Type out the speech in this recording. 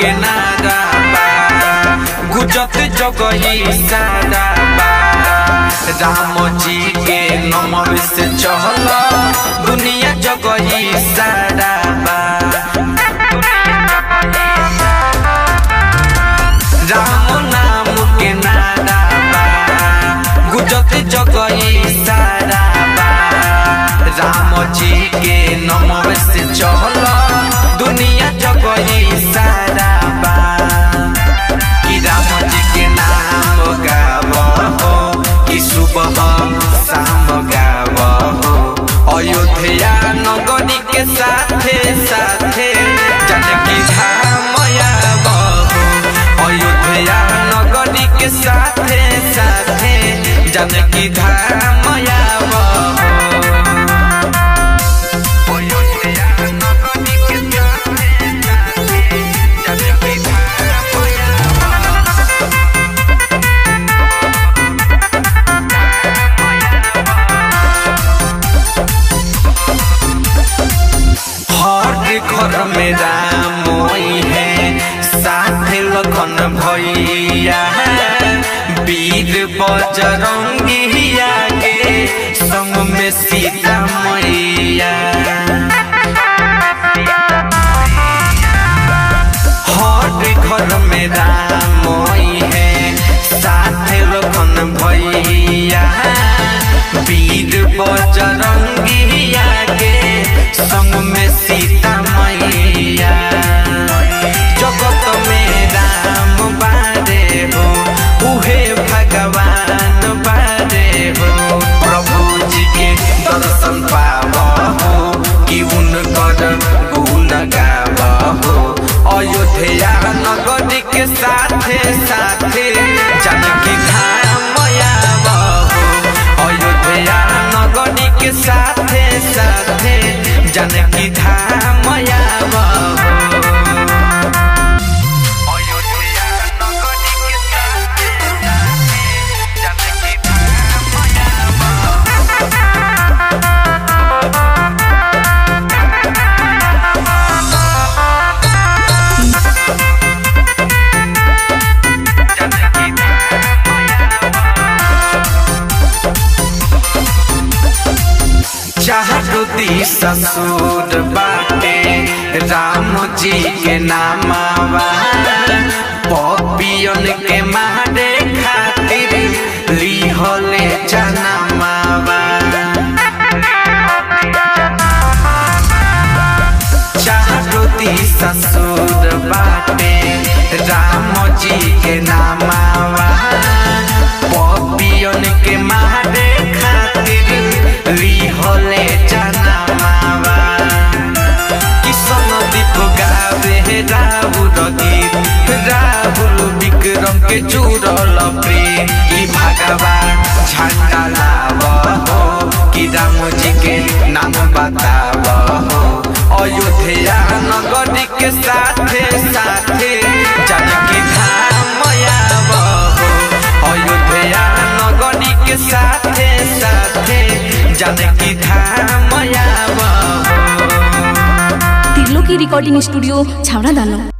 के नारा गुजत जगही सारा राम जी के नमः से चहल दुनिया जगही सारा राम नाम के नारा गुजत जगही सारा राम जी के नमः से चहल दुनिया जगही सारा कि राम जी के नाम गावो कि सुबह शाम गावो अयोध्या नगरी के साथे साथे जानकी धाम आवो अयोध्या नगरी के साथे साथे जानकी धाम आवो घर में राम है साथ लखन भैया वीर बजरंगिया के संग में सीता मैया हर घर में राम है साथ लखन भैया वीर बजरंगिया के संग में सीता मैया जगत में राम बारे हो उहे भगवान बारे हो प्रभु जी के दर्शन पावो कि उनकर गुण गावो अयोध्या नगरी के साथे साथे जानकी धाम आवो अयोध्या नगरी के साथे साथे जानकी धाम आवो अयोध्या नगरी के साथे साथे जानकी धाम चारू दिशा ससुर बाटे राम जी के नामावा पपियन के मारे खातिर लिहले जनमावा चारू दिशा ससुर बाटे राम जी के नामावा पपियन के मारे खातिर लिहले जनमावा किसन दीप गावे राहुल गीत राहुल विक्रम के जुड़ल प्रेम कि भगवान झंडा लावो कि राम जी के नाम बतावो अयोध्या नगरी के साथे साथे जानकी धाम आवो अयोध्या नगरी के साथे साथे जानकी धाम आवो तिरलोकी रिकॉर्डिंग स्टूडियो छावड़ा दानो।